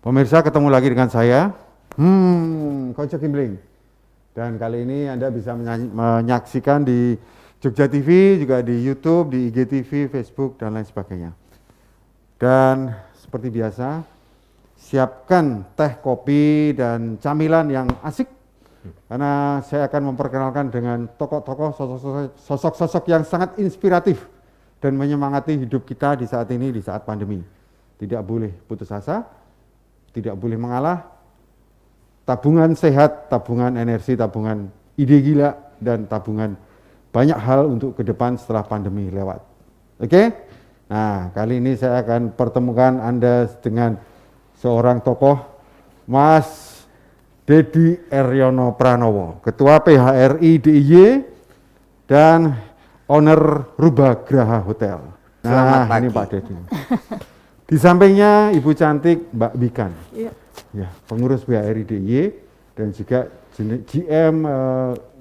Pemirsa, ketemu lagi dengan saya, Koco Gimbling. Dan kali ini Anda bisa menyaksikan di Jogja TV, juga di YouTube, di IGTV, Facebook, dan lain sebagainya. Dan seperti biasa, siapkan teh, kopi, dan camilan yang asik. Karena saya akan memperkenalkan dengan tokoh-tokoh, sosok-sosok yang sangat inspiratif dan menyemangati hidup kita di saat ini, di saat pandemi. Tidak boleh putus asa, tidak boleh mengalah. Tabungan sehat, tabungan energi, tabungan ide gila, dan tabungan banyak hal untuk ke depan setelah pandemi lewat. Oke? Nah, kali ini saya akan pertemukan Anda dengan seorang tokoh, Mas Dedi Eryono Pranowo, Ketua PHRI DIY dan owner Rubah Graha Hotel. Selamat pagi. Ini Pak Dedi. Di sampingnya Ibu cantik Mbak Bikan. Iya. Ya, pengurus PHRI DIY dan juga GM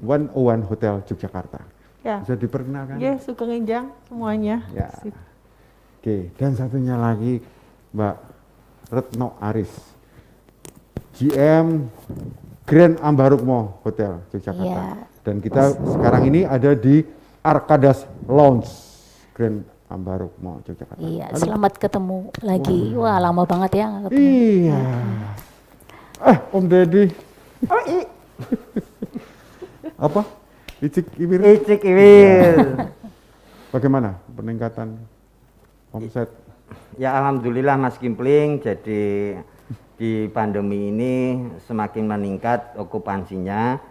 101 Hotel Yogyakarta. Ya. Bisa diperkenalkan? Ya, Sugeng Enjang semuanya. Ya. Sip. Oke, dan satunya lagi Mbak Retno Aris, GM Grand Ambarukmo Hotel Yogyakarta. Iya. Dan kita sekarang ini ada di Arkadas Lounge Grand Ambarukmo Yogyakarta. Iya, selamat ketemu lagi. Wah, lama banget ya nggak ketemu. Iya. Om Dedi. Apa? Icik Iwir. Icik Iwir. Bagaimana peningkatan omset? Ya alhamdulillah Mas Gimpling, jadi di pandemi ini semakin meningkat okupansinya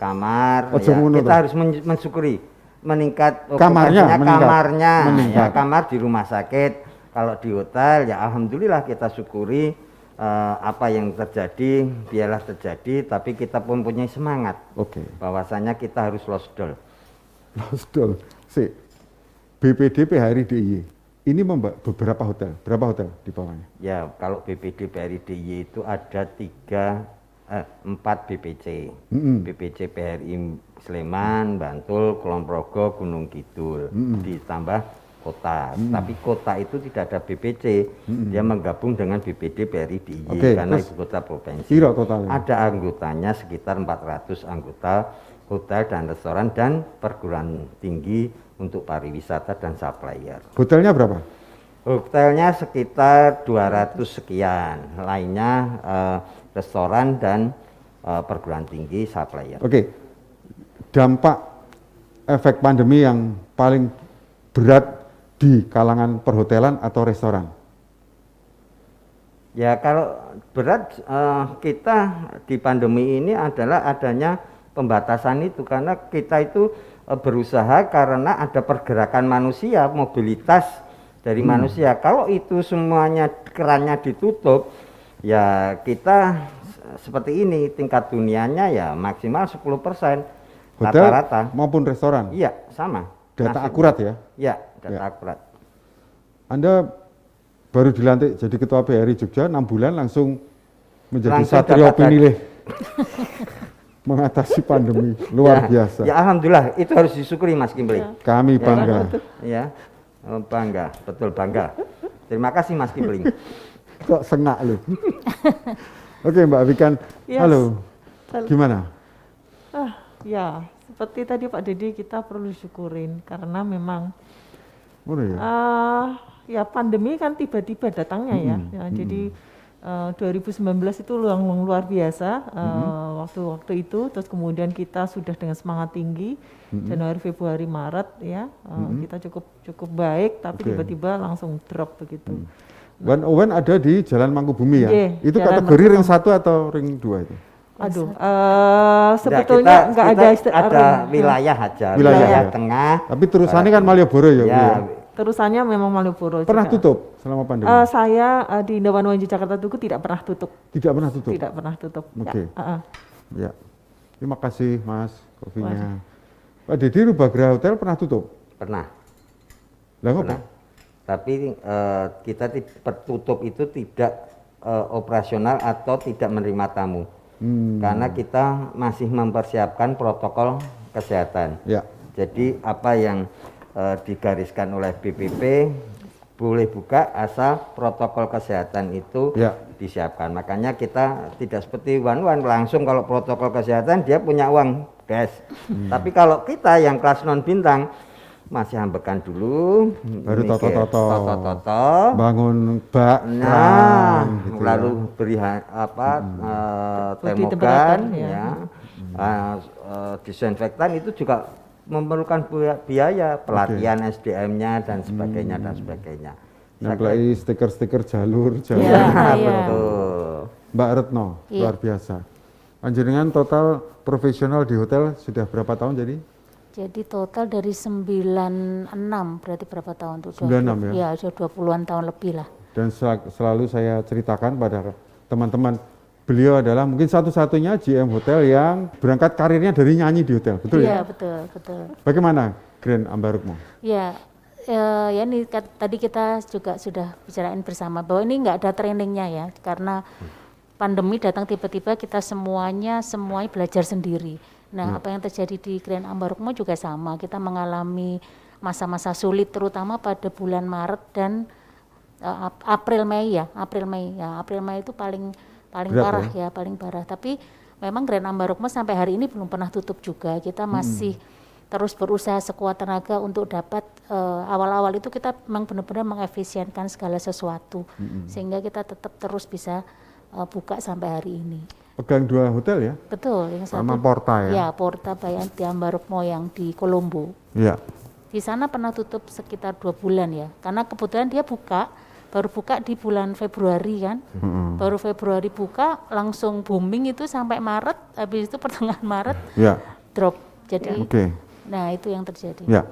kamar. Oh, Ya, kita toh. harus mensyukuri meningkat Kamarnya, okupansinya, kamarnya. meningkat. Ya, kamar di rumah sakit. Kalau di hotel ya alhamdulillah kita syukuri apa yang terjadi biarlah terjadi, tapi kita pun punya semangat. Oke. Bahwasanya kita harus losdol. Losdol. BPD PHRI DIY. Ini beberapa hotel. Berapa hotel di bawahnya? Ya, kalau BPD PRI DIY itu ada 4 BPC. BPC PRI Sleman, Bantul, Kulon Progo, Gunung Kidul, ditambah kota. Tapi kota itu tidak ada BPC, dia menggabung dengan BPD PRI DIY. Oke, karena terus ibu kota provinsi. kira totalnya? Ada anggotanya sekitar 400 anggota hotel dan restoran dan perguruan tinggi untuk pariwisata dan supplier. Hotelnya berapa? Hotelnya sekitar 200 sekian, lainnya restoran dan perguruan tinggi supplier. Oke, dampak efek pandemi yang paling berat di kalangan perhotelan atau restoran? Ya kalau berat kita di pandemi ini adalah adanya pembatasan itu, karena kita itu berusaha karena ada pergerakan manusia, mobilitas dari manusia. Kalau itu semuanya kerannya ditutup, ya kita seperti ini, tingkat dunianya ya maksimal 10% Hotel rata-rata. maupun restoran? Iya, sama. Data nasibnya. akurat ya? Iya, data Ya. akurat. Anda baru dilantik jadi Ketua PHRI Jogja 6 bulan langsung menjadi Langsung satrio dapat pinilih mengatasi pandemi luar biasa. Ya alhamdulillah, itu harus disyukuri Mas Gimpling. Kami bangga. Ya, bangga, betul bangga. Terima kasih Mas Gimpling. Kok sengak lu? Oke Mbak Wikan, Yes. halo. Gimana? Ya, seperti tadi Pak Dedi, kita perlu syukurin karena memang Oh, ya? ya pandemi kan tiba-tiba datangnya ya. Jadi 2019 itu luar biasa waktu itu, terus kemudian kita sudah dengan semangat tinggi Januari, Februari, Maret ya kita cukup baik, tapi Oke. tiba-tiba langsung drop begitu. One ada di Jalan Mangkubumi ya? Iya, Itu Jalan kategori ring Mangkubumi. 1 atau ring 2 itu? Aduh, Nah, sebetulnya nggak ada ada wilayah aja, Wilayah, wilayah ya. tengah. Tapi terusannya kan Malioboro ya? Bu, Ya, ya? Terusannya memang Malioboro. Pernah juga. tutup selama pandemi? Saya di Indah One Jakarta Tugu tidak pernah tutup. Tidak pernah tutup? Tidak pernah tutup. Oke. Ya, Ya. Terima kasih Mas kopinya. Pak Dedi, Rubah Graha Hotel pernah tutup? pernah. Lah Pernah. apa? Tapi kita tutup itu tidak operasional atau tidak menerima tamu. Karena kita masih mempersiapkan protokol kesehatan. Ya. Jadi apa yang digariskan oleh BPP boleh buka asal protokol kesehatan itu Ya. disiapkan. Makanya kita tidak seperti Wan langsung kalau protokol kesehatan dia punya uang cash. Tapi kalau kita yang kelas non bintang masih ambekan dulu, Baru mikir, toto-toto. Bangun bak, nah, kran, gitu ya. lalu beri Body termogan, temperatur, ya, disinfektan itu juga memerlukan biaya pelatihan SDM-nya dan sebagainya dan sebagainya. Nempelai stiker-stiker jalur. Iya, iya. Betul. Mbak Retno, Iya. luar biasa. Panjenengan total profesional di hotel sudah berapa tahun jadi? Jadi total dari 96 berarti berapa tahun tuh? 96 ya? Iya, sudah 20-an tahun lebih lah. Dan selalu saya ceritakan pada teman-teman, beliau adalah mungkin satu-satunya GM hotel yang berangkat karirnya dari nyanyi di hotel, betul Iya, ya? betul, betul. Bagaimana Grand Ambarukmo? Ya, ya ini tadi kita juga sudah bicarain bersama bahwa ini nggak ada trainingnya ya, karena pandemi datang tiba-tiba kita semuanya belajar sendiri. Nah, apa yang terjadi di Grand Ambarukmo juga sama, kita mengalami masa-masa sulit terutama pada bulan Maret dan April Mei. April Mei itu paling Berat parah ya, paling parah. Tapi memang Grand Ambarukmo sampai hari ini belum pernah tutup juga. Kita masih terus berusaha sekuat tenaga untuk dapat awal-awal itu kita memang benar-benar mengefisienkan segala sesuatu sehingga kita tetap terus bisa buka sampai hari ini. Pegang 2 hotel ya? Betul, yang Sama satu. Porta ya? Ya, Porta Bayanti Ambarukmo yang di Kolombo. Iya. Di sana pernah tutup sekitar 2 bulan ya, karena kebetulan dia baru buka di bulan Februari kan, baru Februari buka langsung booming itu sampai Maret, habis itu pertengahan Maret Ya. drop. Jadi, Oke. nah itu yang terjadi. Ya.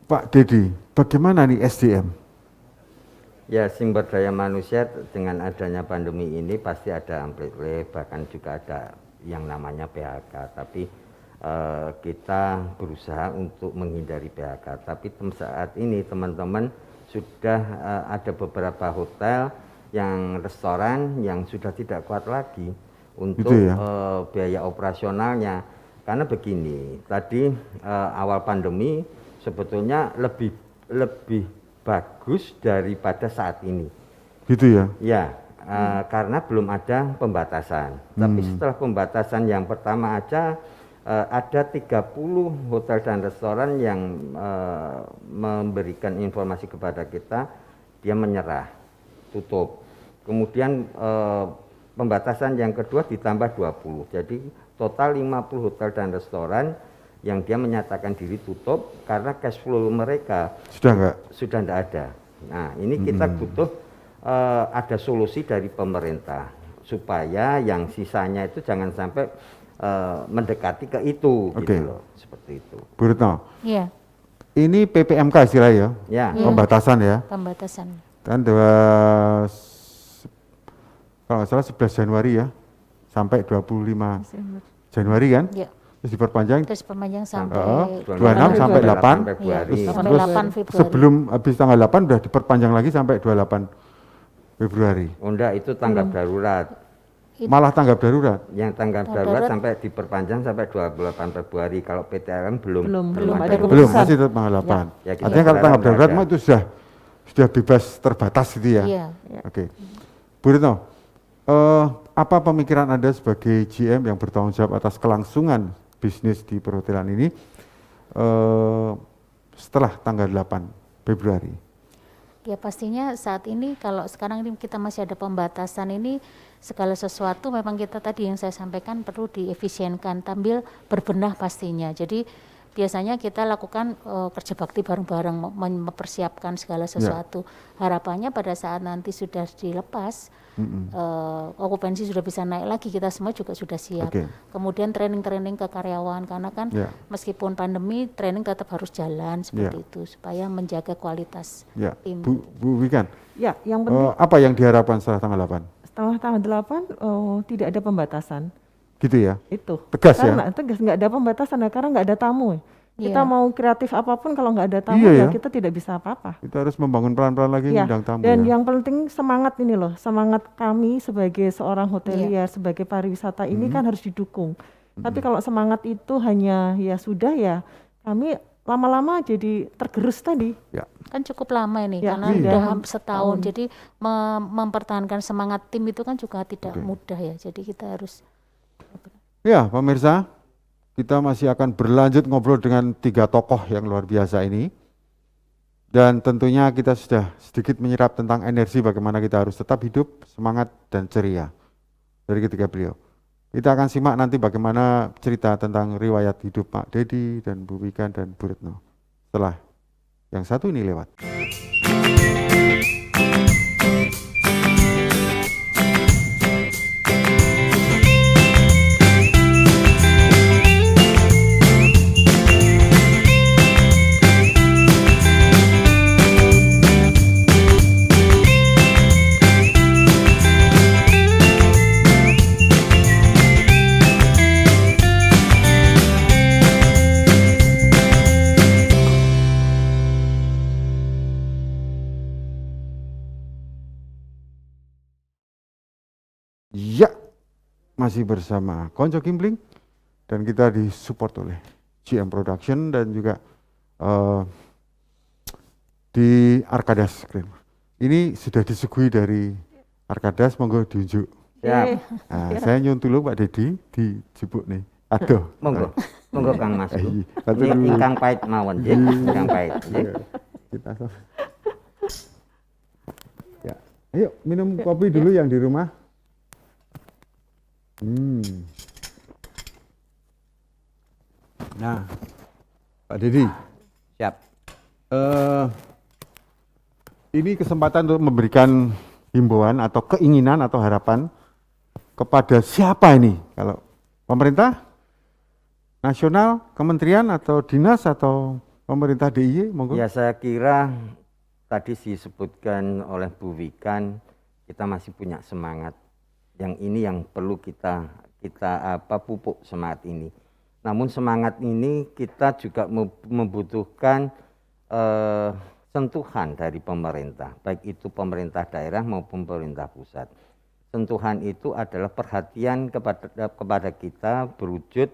Pak Dedi, bagaimana nih SDM? Ya, sumber daya manusia dengan adanya pandemi ini pasti ada amplitude, bahkan juga ada yang namanya PHK. Tapi kita berusaha untuk menghindari PHK. Tapi saat ini teman-teman sudah ada beberapa hotel yang restoran yang sudah tidak kuat lagi untuk Gitu ya? biaya operasionalnya. Karena begini, tadi awal pandemi sebetulnya lebih bagus daripada saat ini. Gitu ya? Ya, karena belum ada pembatasan. Tapi setelah pembatasan yang pertama aja ada 30 hotel dan restoran yang memberikan informasi kepada kita, dia menyerah, tutup. Kemudian pembatasan yang kedua ditambah 20. Jadi total 50 hotel dan restoran yang dia menyatakan diri tutup karena cash flow mereka Sudah tidak ada. Nah, ini kita butuh ada solusi dari pemerintah supaya yang sisanya itu jangan sampai mendekati ke itu, Oke. gitu loh, seperti itu. Bu Retno, Iya, ini PPMK istilahnya ya? Ya, Pembatasan ya? pembatasan. Kan kalau nggak salah 11 Januari ya, sampai 25 Januari kan? Ya, Terus diperpanjang terus perpanjang sampai 26 sampai 8. Februari. Iya, sampai Terus 8 Februari. sebelum habis tanggal 8 udah diperpanjang lagi sampai 28 Februari. Oh, enggak, itu tanggap darurat. Malah tanggap darurat. Yang tanggap darurat sampai diperpanjang sampai 28 Februari. Kalau PTLM belum Belum ada yang- Belum, keputusan. masih tetap tanggal 8. Ya, kita Artinya kalau tanggap berharap darurat nggak mah itu sudah bebas terbatas gitu ya. Iya. Oke. Bu Retno, apa pemikiran Anda sebagai GM yang bertanggung jawab atas kelangsungan bisnis di perhotelan ini setelah tanggal 8 Februari? Ya pastinya saat ini kalau sekarang ini kita masih ada pembatasan ini segala sesuatu memang kita tadi yang saya sampaikan perlu diefisienkan sambil berbenah pastinya. Jadi biasanya kita lakukan kerja bakti bareng-bareng mempersiapkan segala sesuatu. Harapannya pada saat nanti sudah dilepas okupansi sudah bisa naik lagi, kita semua juga sudah siap. Oke. Kemudian training-training ke karyawan karena kan Ya. meskipun pandemi training tetap harus jalan seperti itu supaya menjaga kualitas Ya, tim. Bu Wikan, Ya, yang penting apa yang diharapkan setelah tanggal 8? setelah tanggal 8 tidak ada pembatasan. Gitu ya? Itu. Tegas ya? Karena tegas nggak ada pembatasan ya, karena nggak ada tamu. Kita Iya. mau kreatif apapun kalau nggak ada tamu Iya ya. kita tidak bisa apa-apa. Kita harus membangun pelan-pelan lagi Ya, undang tamu dan ya. yang penting semangat ini loh, semangat kami sebagai seorang hotelier, sebagai pariwisata ini kan harus didukung. Tapi kalau semangat itu hanya ya sudah ya, kami lama-lama jadi tergerus tadi. Ya. Kan cukup lama ini Ya, karena iya. udah setahun. Jadi mempertahankan semangat tim itu kan juga tidak Oke. mudah ya. Jadi kita harus Ya, pemirsa, kita masih akan berlanjut ngobrol dengan 3 tokoh yang luar biasa ini. Dan tentunya kita sudah sedikit menyerap tentang energi bagaimana kita harus tetap hidup, semangat, dan ceria dari ketiga beliau. Kita akan simak nanti bagaimana cerita tentang riwayat hidup Pak Dedi dan Bu Wika dan Bu Retno setelah yang satu ini lewat. Ya, masih bersama Konco Kimpling dan kita disupport oleh GM Production dan juga di Arkadas Screen. Ini sudah disuguhi dari Arkadas, monggo diunjuk. Siap. Nah, saya nyuntul dulu Pak Dedi di jebuk nih. Aduh. Monggo. Monggo Kang Mas. Iya, satu Ini dulu. ingkang pahit mawon nggih. Ingkang pahit nggih. Iya, kita sama. Ya, ayo minum kopi dulu yang di rumah. Nah, Pak Dedi, Siap. ini kesempatan untuk memberikan himbauan atau keinginan atau harapan kepada siapa ini? Kalau pemerintah nasional, kementerian atau dinas atau pemerintah DIY, monggo. Ya saya kira tadi disebutkan oleh Bu Wikan, kita masih punya semangat. Yang ini yang perlu kita pupuk semangat ini. Namun semangat ini kita juga membutuhkan sentuhan dari pemerintah, baik itu pemerintah daerah maupun pemerintah pusat. Sentuhan itu adalah perhatian kepada kita berwujud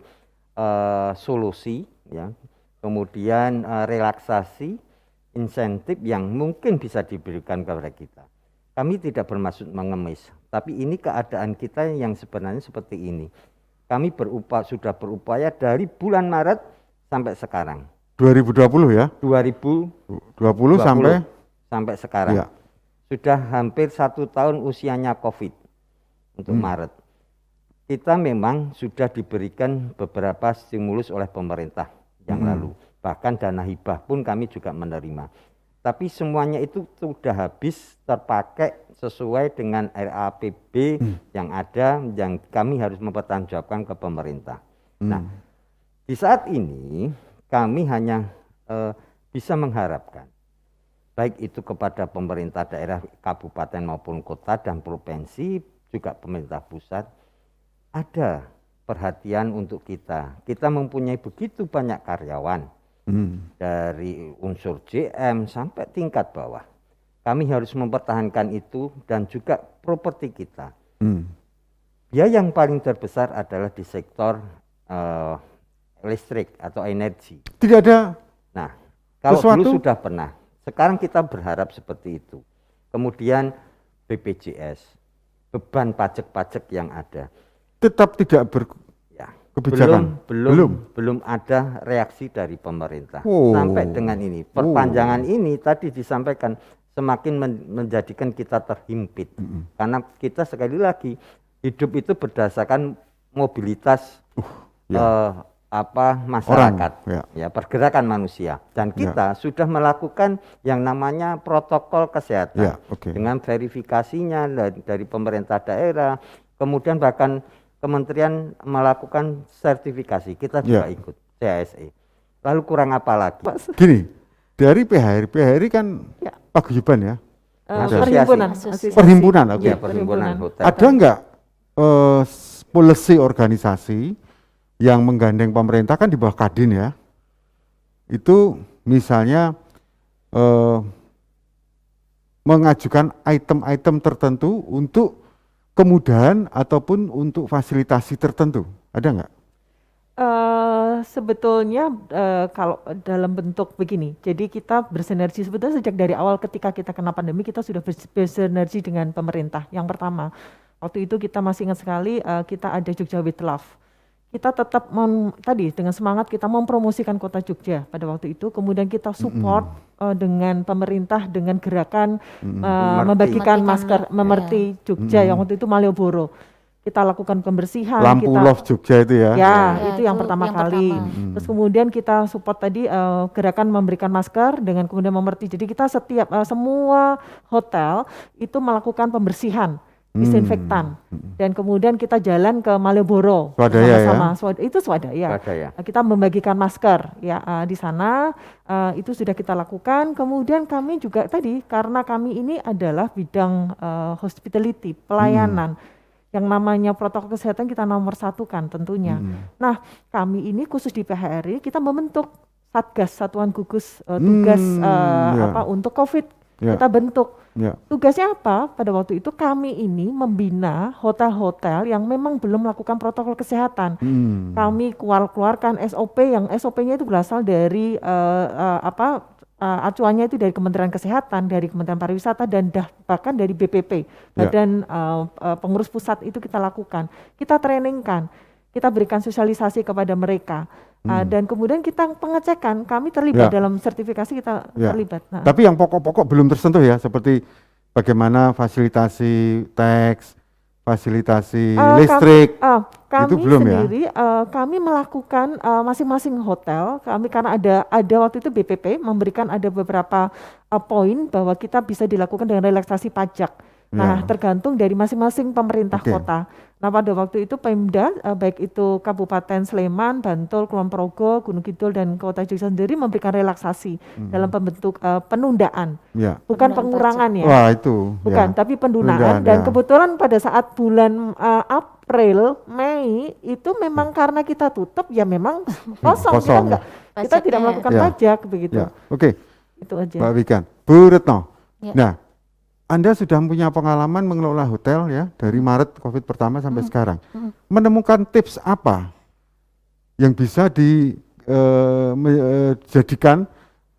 solusi, ya, kemudian relaksasi, insentif yang mungkin bisa diberikan kepada kita. Kami tidak bermaksud mengemis, tapi ini keadaan kita yang sebenarnya seperti ini. Kami sudah berupaya dari bulan Maret sampai sekarang. 2020 ya? 2020 sampai sekarang. ya. Sudah hampir 1 tahun usianya COVID untuk Maret. Kita memang sudah diberikan beberapa stimulus oleh pemerintah yang lalu. Bahkan dana hibah pun kami juga menerima. Tapi semuanya itu sudah habis terpakai sesuai dengan RAPB yang ada, yang kami harus mempertanggungjawabkan ke pemerintah. Nah, di saat ini kami hanya bisa mengharapkan, baik itu kepada pemerintah daerah, kabupaten maupun kota dan provinsi, juga pemerintah pusat, ada perhatian untuk kita. Kita mempunyai begitu banyak karyawan, dari unsur JM sampai tingkat bawah. Kami harus mempertahankan itu dan juga properti kita. Biaya yang paling terbesar adalah di sektor listrik atau energi. Tidak ada. Nah, kalau Sesuatu? dulu sudah pernah, sekarang kita berharap seperti itu. Kemudian BPJS, beban pajak-pajak yang ada. Tetap tidak Ya, berkebijakan. belum ada reaksi dari pemerintah. Oh. Sampai dengan ini, perpanjangan ini tadi disampaikan semakin menjadikan kita terhimpit. Karena kita sekali lagi hidup itu berdasarkan mobilitas masyarakat, Orang, ya pergerakan manusia, dan kita sudah melakukan yang namanya protokol kesehatan dengan verifikasinya dari pemerintah daerah, kemudian bahkan kementerian melakukan sertifikasi, kita juga ikut CSE. Lalu kurang apa lagi? Gini, dari PHRI kan paguyuban ya, Perhimpunan. perhimpunan, oke. Ya, perhimpunan hotel. Ada enggak policy organisasi yang menggandeng pemerintah kan di bawah Kadin ya, itu misalnya mengajukan item-item tertentu untuk kemudahan ataupun untuk fasilitasi tertentu, ada enggak? Sebetulnya kalau dalam bentuk begini, jadi kita bersinergi sebetulnya sejak dari awal ketika kita kena pandemi kita sudah bersinergi dengan pemerintah. Yang pertama, waktu itu kita masih ingat sekali kita ada Jogja with Love. Kita tetap tadi dengan semangat kita mempromosikan kota Jogja pada waktu itu, kemudian kita support dengan pemerintah dengan gerakan membagikan masker Memerti Jogja yang waktu itu Malioboro. Kita lakukan pembersihan, Lampu kita Love Jogja itu ya. ya, Ya, itu yang itu pertama yang kali. pertama. Terus kemudian kita support tadi gerakan memberikan masker dengan kemudian Memerti. Jadi kita setiap semua hotel itu melakukan pembersihan, disinfektan. Dan kemudian kita jalan ke Malioboro Swadaya bersama-sama. Itu swadaya. Swadaya. Kita membagikan masker ya di sana itu sudah kita lakukan. Kemudian kami juga tadi karena kami ini adalah bidang hospitality, pelayanan. Yang namanya protokol kesehatan kita nomor satu kan tentunya. Nah kami ini khusus di PHRI kita membentuk Satgas, Satuan Gugus Tugas untuk COVID. Kita bentuk. Tugasnya apa? Pada waktu itu kami ini membina hotel-hotel yang memang belum melakukan protokol kesehatan. Kami keluarkan SOP yang SOP-nya itu berasal dari acuannya itu dari Kementerian Kesehatan, dari Kementerian Pariwisata dan bahkan dari BPP, Badan Pengurus Pusat itu kita lakukan. Kita trainingkan, kita berikan sosialisasi kepada mereka. Dan kemudian kita pengecekan, kami terlibat dalam sertifikasi kita terlibat. Nah. Tapi yang pokok-pokok belum tersentuh ya, seperti bagaimana fasilitasi teks, fasilitasi listrik, kami itu belum sendiri, kami melakukan masing-masing hotel, kami karena ada waktu itu BPP memberikan ada beberapa poin bahwa kita bisa dilakukan dengan relaksasi pajak. Nah, tergantung dari masing-masing pemerintah kota. Nah, pada waktu itu Pemda, baik itu Kabupaten Sleman, Bantul, Kulon Progo, Gunung Kidul, dan Kota Jogja sendiri memberikan relaksasi dalam bentuk penundaan, bukan pengurangan ya. Wah itu. Bukan, tapi penundaan. Dan kebetulan pada saat bulan April, Mei itu memang karena kita tutup ya memang kosong. Kita tidak melakukan pajak begitu. Oke. Itu aja. Mbak Wikan, Bu Retno. Nah, Anda sudah punya pengalaman mengelola hotel ya dari Maret COVID pertama sampai sekarang. Menemukan tips apa yang bisa dijadikan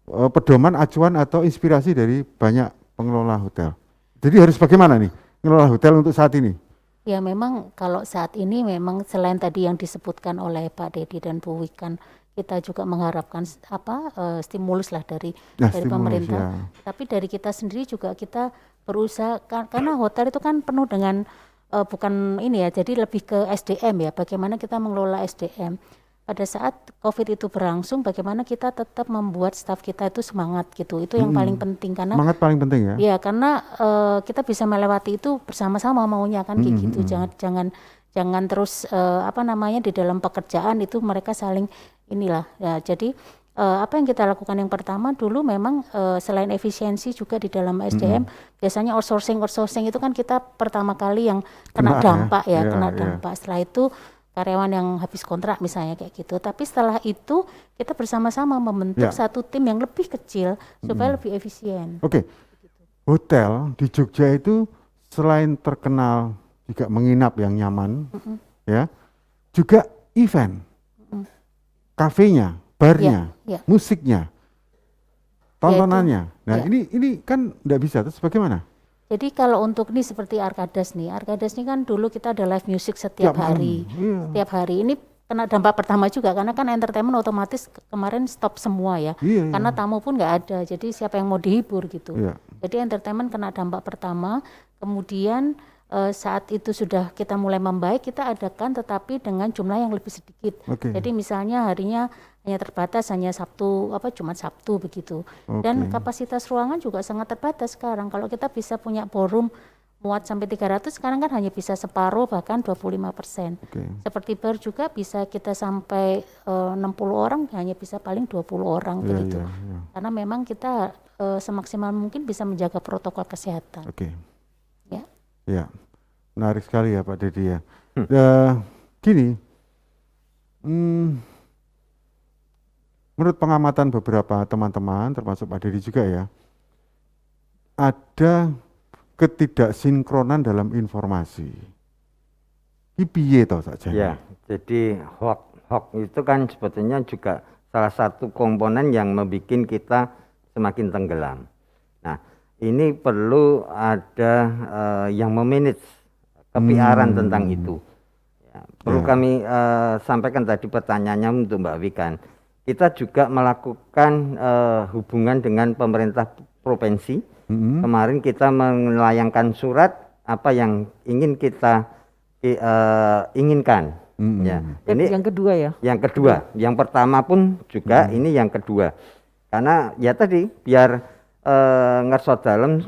pedoman, acuan atau inspirasi dari banyak pengelola hotel? Jadi harus bagaimana nih mengelola hotel untuk saat ini? Ya memang kalau saat ini memang selain tadi yang disebutkan oleh Pak Dedi dan Bu Wikan, kita juga mengharapkan stimulus lah dari pemerintah. Tapi dari kita sendiri juga kita berusaha karena hotel itu kan penuh dengan bukan ini ya, jadi lebih ke SDM ya. Bagaimana kita mengelola SDM pada saat COVID itu berlangsung, bagaimana kita tetap membuat staf kita itu semangat gitu. Itu yang paling penting karena semangat paling penting ya. Ya karena kita bisa melewati itu bersama-sama maunya kan kayak gitu. Jangan terus di dalam pekerjaan itu mereka saling inilah ya. Jadi apa yang kita lakukan yang pertama dulu memang selain efisiensi juga di dalam SDM biasanya outsourcing itu kan kita pertama kali yang kena dampak ya, kena dampak. Setelah itu karyawan yang habis kontrak misalnya kayak gitu. Tapi setelah itu kita bersama-sama membentuk satu tim yang lebih kecil supaya lebih efisien. Oke. Hotel di Jogja itu selain terkenal juga menginap yang nyaman, ya, juga event, kafenya, barnya, musiknya, tontonannya. Nah ini kan nggak bisa, terus bagaimana? Jadi kalau untuk ini seperti Arkadas nih kan dulu kita ada live music setiap hari, setiap hari. Ini kena dampak pertama juga karena kan entertainment otomatis kemarin stop semua ya, karena tamu pun nggak ada. Jadi siapa yang mau dihibur gitu. Jadi entertainment kena dampak pertama, kemudian saat itu sudah kita mulai membaik, kita adakan tetapi dengan jumlah yang lebih sedikit. Jadi misalnya harinya hanya terbatas, hanya Jumat Sabtu begitu. Dan kapasitas ruangan juga sangat terbatas sekarang. Kalau kita bisa punya ballroom muat sampai 300, sekarang kan hanya bisa separuh bahkan 25%. Seperti bar juga bisa kita sampai 60 orang, hanya bisa paling 20 orang begitu. Karena memang kita semaksimal mungkin bisa menjaga protokol kesehatan. Ya, menarik sekali ya Pak Dedi ya. Gini, menurut pengamatan beberapa teman-teman, termasuk Pak Dedi juga ya, ada ketidaksinkronan dalam informasi. Ini piye toh saja? Ya, jadi hoax itu kan sebetulnya juga salah satu komponen yang membuat kita semakin tenggelam. Nah, ini perlu ada yang memanage kepiaran tentang itu. Ya, perlu kami sampaikan tadi pertanyaannya untuk Mbak Wikan. Kita juga melakukan hubungan dengan pemerintah provinsi. Kemarin kita melayangkan surat apa yang ingin kita inginkan. Ya, ini yang kedua ya. Yang kedua, yang pertama pun juga ini yang kedua. Karena ya tadi biar ngerso dalem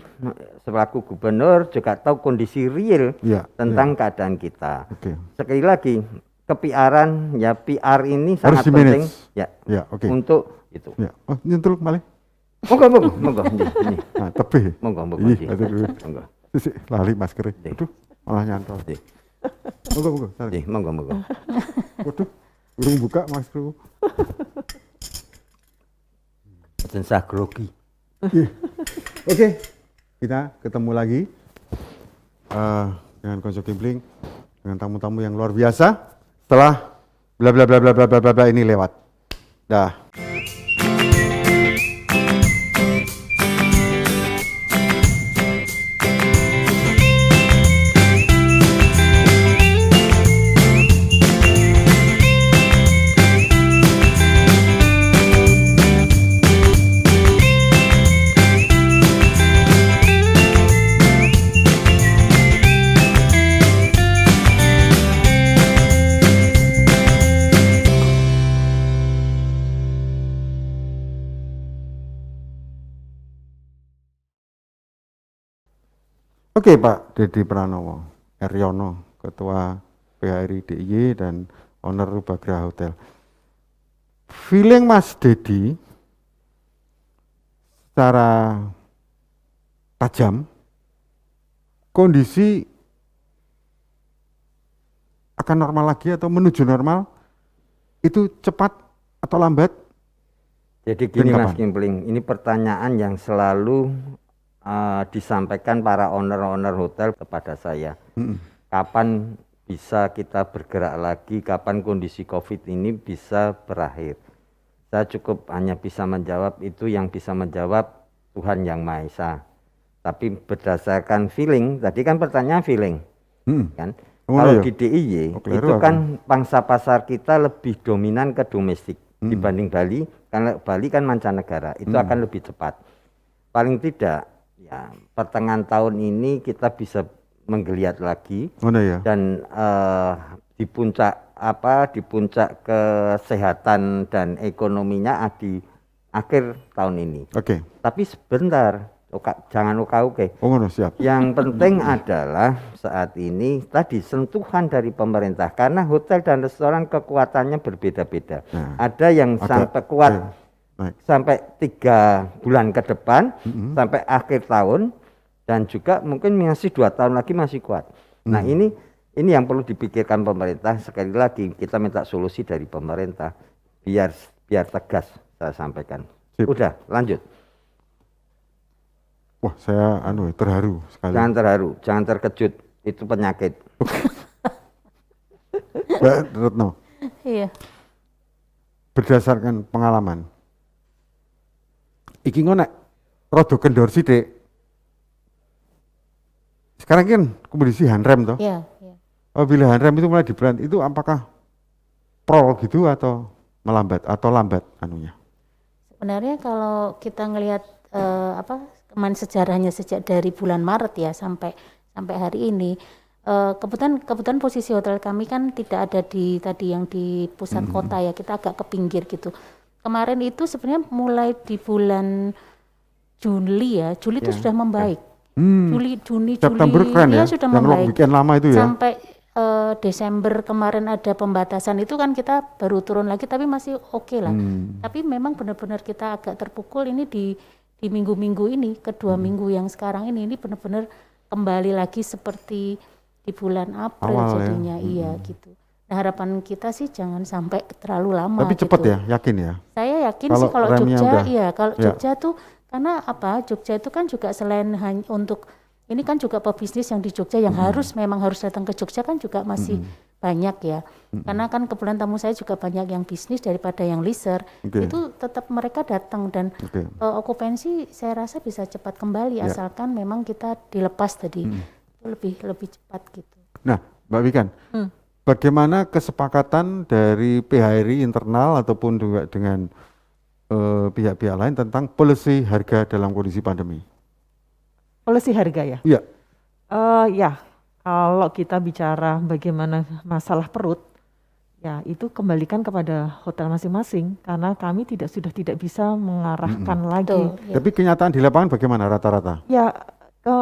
selaku gubernur juga tahu kondisi real tentang keadaan kita. Sekali lagi kepiaran ya, PR ini harus sangat penting ya, untuk itu. Ya. Oh, nyentul malih. Monggo. Ini. Nah, tebih. Monggo. Sisi lali masker. Aduh, malah nyantol. Monggo. Monggo. Waduh, urung buka maskerku. Boten sah grogi. Oke, kita ketemu lagi dengan Konco Kimpling, dengan tamu-tamu yang luar biasa. Setelah bla bla bla bla bla bla bla ini lewat. Dah. Oke Pak Dedi Pranowo, Eryono, Ketua PHRI DIY dan owner Rubagra Hotel. Feeling Mas Dedi secara tajam, kondisi akan normal lagi atau menuju normal, itu cepat atau lambat? Jadi gini Mas Kimpling, ini pertanyaan yang selalu disampaikan para owner-owner hotel kepada saya. Kapan bisa kita bergerak lagi, kapan kondisi COVID ini bisa berakhir? Saya cukup hanya bisa menjawab itu, yang bisa menjawab Tuhan Yang Maha Esa. Tapi berdasarkan feeling, tadi kan pertanyaan feeling, kan? Kalau di DIY itu kan pangsa pasar kita lebih dominan ke domestik dibanding Bali, karena Bali kan mancanegara, itu akan lebih cepat. Paling tidak ya pertengahan tahun ini kita bisa menggeliat lagi dan di puncak kesehatan dan ekonominya di akhir tahun ini. Tapi sebentar, jangan oke. Siap. Yang penting adalah saat ini tadi sentuhan dari pemerintah, karena hotel dan restoran kekuatannya berbeda-beda. Ada yang sampai kuat sampai 3 bulan ke depan, sampai akhir tahun, dan juga mungkin masih 2 tahun lagi masih kuat. Nah ini yang perlu dipikirkan pemerintah. Sekali lagi kita minta solusi dari pemerintah biar tegas, saya sampaikan. Udah, lanjut. Wah, saya terharu sekali. Jangan terharu, jangan terkejut, itu penyakit. Mbak Retno. Iya. Berdasarkan pengalaman, iki ngono nek rada kendor sithik. Sekarang kan kondisi handrem toh? Iya. Apabila handrem itu mulai diberhenti, itu apakah prol gitu atau melambat atau lambat anunya? Sebenarnya kalau kita ngelihat kemarin sejarahnya sejak dari bulan Maret ya sampai hari ini, kebetulan posisi hotel kami kan tidak ada di tadi yang di pusat kota ya, kita agak ke pinggir gitu. Kemarin itu sebenarnya mulai di bulan Juli itu sudah membaik. Juni September keren ya, sudah yang membaik. Weekend lama itu ya. Sampai Desember kemarin ada pembatasan itu kan kita baru turun lagi, tapi masih oke lah. Tapi memang benar-benar kita agak terpukul ini di minggu-minggu ini, kedua minggu yang sekarang ini benar-benar kembali lagi seperti di bulan April jadinya, iya gitu. Nah harapan kita sih jangan sampai terlalu lama. Tapi cepat gitu. Ya, yakin ya? Saya yakin sih kalau Jogja, Jogja tuh karena Jogja itu kan juga selain untuk ini kan juga pebisnis yang di Jogja yang memang harus datang ke Jogja kan juga masih banyak ya. Karena kan kebetulan tamu saya juga banyak yang bisnis daripada yang leisure. Oke. Itu tetap mereka datang dan Oke. okupansi saya rasa bisa cepat kembali Ya. asalkan memang kita dilepas tadi. Itu lebih cepat gitu. Nah, Mbak Wikan, bagaimana kesepakatan dari PHRI internal ataupun juga dengan pihak-pihak lain tentang policy harga dalam kondisi pandemi? Polisi harga ya. Iya. Ya, kalau kita bicara bagaimana masalah perut, ya itu kembalikan kepada hotel masing-masing karena kami sudah tidak bisa mengarahkan lagi. Betul, ya. Tapi kenyataan di lapangan bagaimana rata-rata? Ya,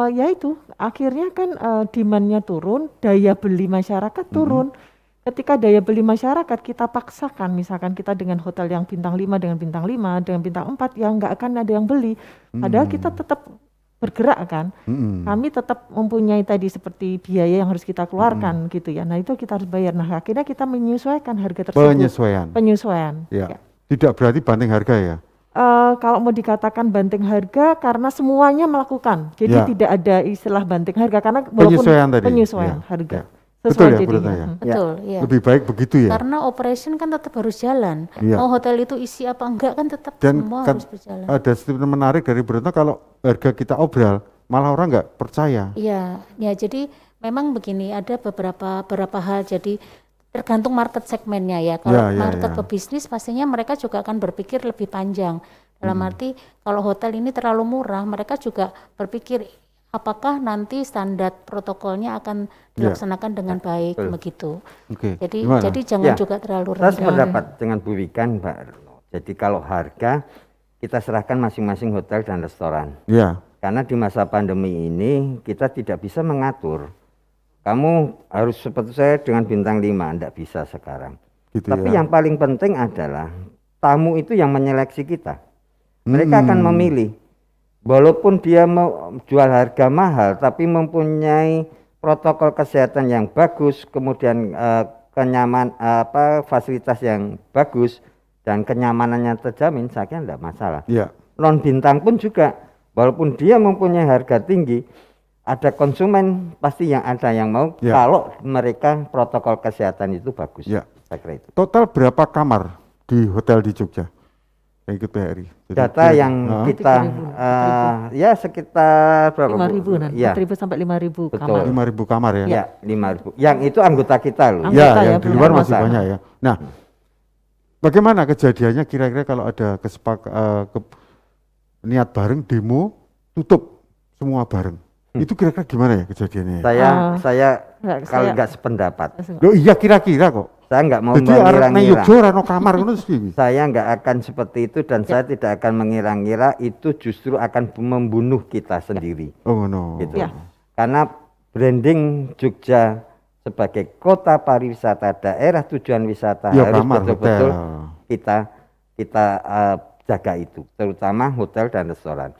ya itu akhirnya kan demand-nya turun, daya beli masyarakat turun. Ketika daya beli masyarakat kita paksakan, misalkan kita dengan hotel yang bintang 5 dengan bintang 5 dengan bintang 4 ya nggak akan ada yang beli. Padahal kita tetap bergerak kan. Kami tetap mempunyai tadi seperti biaya yang harus kita keluarkan gitu ya. Nah, itu kita harus bayar. Nah, akhirnya kita menyesuaikan harga tersebut. Penyesuaian. Ya. Tidak berarti banting harga ya. Kalau mau dikatakan banting harga karena semuanya melakukan. Jadi Ya. tidak ada istilah banting harga karena Penyesuaian tadi. penyesuaian Ya. harga. Ya. Betul ya, Bu jadinya. Retno ya? Betul, ya. Lebih baik begitu ya. Karena operation kan tetap harus jalan. Iya. Mau hotel itu isi apa enggak kan tetap Dan semua kan harus berjalan. ada statement menarik dari Bu Retno, kalau harga kita obral malah orang nggak percaya. Iya, ya jadi memang begini, ada beberapa hal, jadi tergantung market segmennya ya. Kalau Ya, market ya. pebisnis pastinya mereka juga akan berpikir lebih panjang. Dalam arti kalau hotel ini terlalu murah, mereka juga berpikir apakah nanti standar protokolnya akan dilaksanakan dengan baik begitu. Oke. Jadi Gimana? jangan Ya, juga terlalu Saya rendah. sependapat dengan Bu Wikan, Mbak Retno. Jadi kalau harga kita serahkan masing-masing hotel dan restoran. Ya. Karena di masa pandemi ini kita tidak bisa mengatur. Kamu harus seperti saya dengan bintang 5, enggak bisa sekarang. Gitu Tapi ya. yang paling penting adalah tamu itu yang menyeleksi kita. Mereka akan memilih. Walaupun dia mau jual harga mahal tapi mempunyai protokol kesehatan yang bagus, kemudian fasilitas yang bagus dan kenyamanannya terjamin, saya kira enggak masalah. Ya. Non bintang pun juga, walaupun dia mempunyai harga tinggi, ada konsumen pasti yang mau Ya. kalau mereka protokol kesehatan itu bagus. Ya. Saya kira itu. Total berapa kamar di hotel di Jogja yang ikut PHRI? Jadi Data yang kita 3.000. ya sekitar berapa? 5.000 Ya, 4.000 sampai 5.000 Betul. kamar. 5.000 kamar ya? ya 5.000. Yang itu anggota kita loh. Anggota Ya, ya, yang di belum luar anggota. masih banyak ya. Nah, bagaimana kejadiannya kira-kira kalau ada niat bareng demo tutup semua bareng? Itu kira-kira gimana ya kejadiannya? Saya Enggak, kalau saya- nggak sependapat. Loh iya kira-kira kok. Saya nggak mau Jadi arek nang mengira-ngira. Yogyo ora ono kamar ngono piye? Saya nggak akan seperti itu dan saya tidak akan mengira-ngira itu justru akan membunuh kita sendiri. Oh ngono. Gitu. Ya. Karena branding Jogja sebagai kota pariwisata, daerah tujuan wisata Ya, harus kamar, betul-betul hotel. kita jaga itu, terutama hotel dan restoran.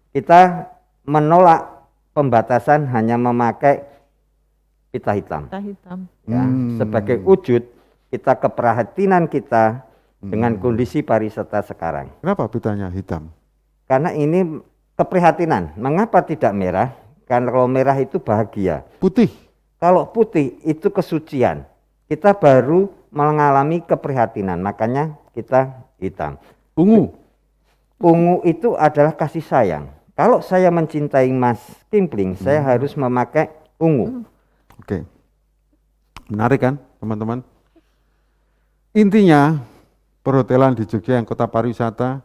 Kita menolak pembatasan hanya memakai pita hitam. Pita hitam. Ya, sebagai wujud kita keprihatinan kita dengan kondisi pariwisata sekarang. Kenapa pitanya hitam? Karena ini keprihatinan. Mengapa tidak merah? Karena kalau merah itu bahagia. Putih. Kalau putih itu kesucian. Kita baru mengalami keprihatinan, makanya kita hitam. Ungu. Ungu itu adalah kasih sayang. Kalau saya mencintai Mas Kimpling, saya harus memakai ungu. Oke. Menarik kan, teman-teman? Intinya perhotelan di Jogja yang kota pariwisata,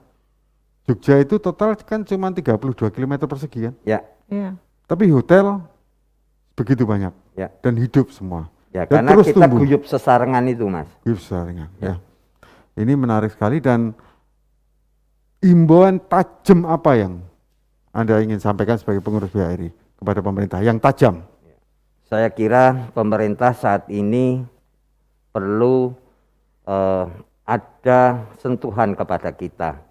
Jogja itu total kan cuma 32 km persegi kan? Ya, Ya. Tapi hotel begitu banyak ya, dan hidup semua. ya. Dan Karena terus kita tumbuh. guyup sesarengan itu, Mas. Hidup sesarengan, ya. Ini menarik sekali dan imbauan tajam apa yang Anda ingin sampaikan sebagai pengurus BHRI kepada pemerintah yang tajam? Saya kira pemerintah saat ini perlu ada sentuhan kepada kita.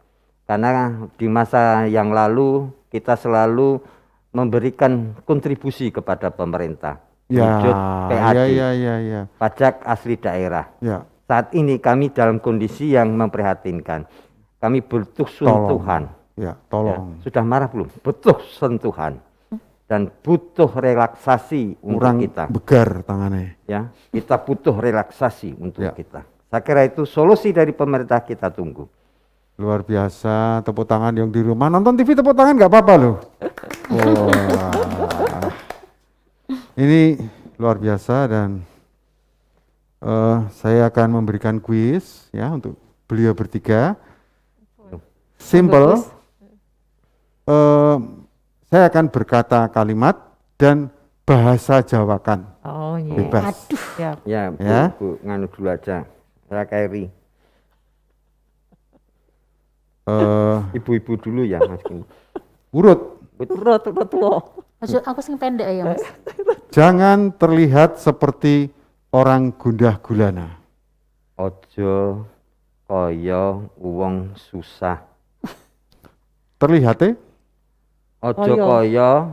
Karena di masa yang lalu kita selalu memberikan kontribusi kepada pemerintah. Ya, Wujud PAD, ya. pajak asli daerah. Ya, Saat ini kami dalam kondisi yang memprihatinkan. Kami butuh sentuhan. ya, Ya, tolong. sudah marah belum? Butuh sentuhan. dan butuh relaksasi untuk Kurang kita. begar tangannya. Ya, kita butuh relaksasi untuk Ya. kita. Saya kira itu solusi dari pemerintah, kita tunggu. Luar biasa, tepuk tangan yang di rumah. Nonton TV tepuk tangan nggak apa-apa loh. Wah. Ini luar biasa dan saya akan memberikan kuis ya untuk beliau bertiga. Simple. Saya akan berkata kalimat dan bahasa Jawakan. Oh iya. Bebas. Ya. Ya, Bu, Ya. Bu, nganu dulu aja. Saya Keri. Ibu-ibu dulu ya, Mas Kim. Urut. Urut tua. Maksud aku sing pendek ya Mas. Jangan terlihat seperti orang gundah gulana. Ojo kaya wong susah. Terlihatnya Ojo Kaya.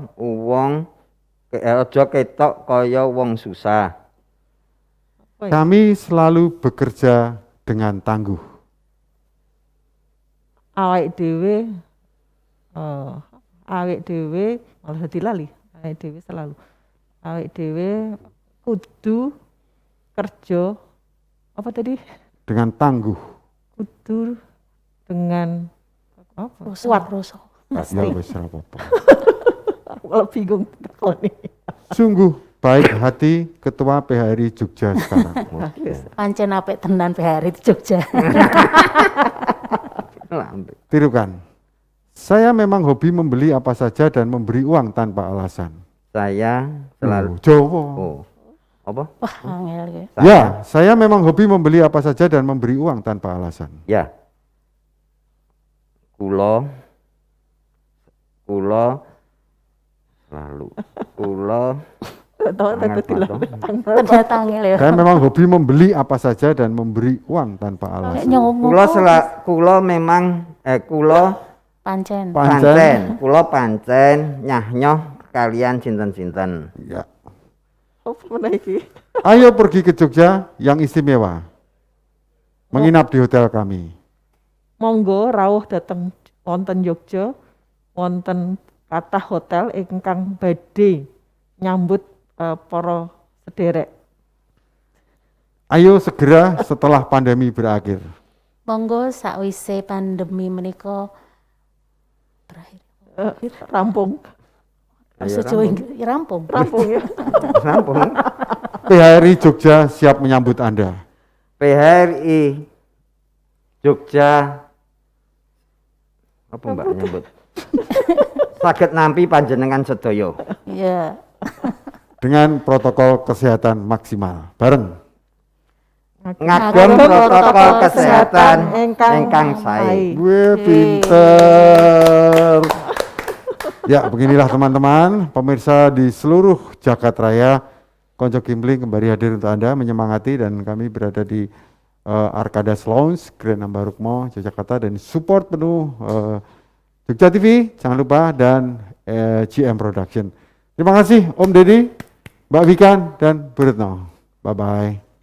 kaya ojo ketok kaya wong susah. kami selalu bekerja dengan tangguh. Awake dhewe malah dadi lali. Awake dhewe selalu. Awake dhewe kudu kerja apa tadi? Dengan tangguh. Kudu dengan apa? Roso, Kuat. roso. Ya wis ora apa-apa. Aku kalau bingung tekoni. Sungguh baik hati Ketua PHRI Jogja sekarang. Pancen apik tenan PHRI di Jogja. Lambe. Tirukan. Saya memang hobi membeli apa saja dan memberi uang tanpa alasan. Saya selalu Jawa. oh. Apa? Wah, angel ya. Ya, saya memang hobi membeli apa saja dan memberi uang tanpa alasan. Ya. Kulo selalu Tahu Angel tadi lah. banget. Ternyata angel ya. Saya memang hobi membeli apa saja dan memberi uang tanpa Kayak alasan. nyomong. kulo memang kulo Pancen. kulo pancen nyah-nyoh kalian sinten-sinten. Ya. Apa meneh iki? Ayo pergi ke Jogja yang istimewa. Menginap di hotel kami. Monggo rawuh dateng wonten Jogja, wonten kathah hotel ingkang badhe nyambut para sederek. Ayo segera setelah pandemi berakhir. Monggo sakwise pandemi menika berakhir. Rampung. Sejo rampung. Rampung ya. Rampung. PHRI Jogja siap menyambut Anda. PHRI Jogja apa mbak nyebut? Saged nampi panjenengan sedaya. Iya. Dengan protokol kesehatan maksimal. Bareng. Ngagem protokol kesehatan ingkang sae. Gue pinter. Ya, beginilah teman-teman, pemirsa di seluruh Jagat Raya, Konco Kimpling kembali hadir untuk Anda, menyemangati, dan kami berada di Arkadas Lounge, Grand Ambarukmo, Yogyakarta, dan support penuh Jogja TV, jangan lupa, dan GM Production. Terima kasih Om Deddy, Mbak Vikan, dan Bu Retno. Bye-bye.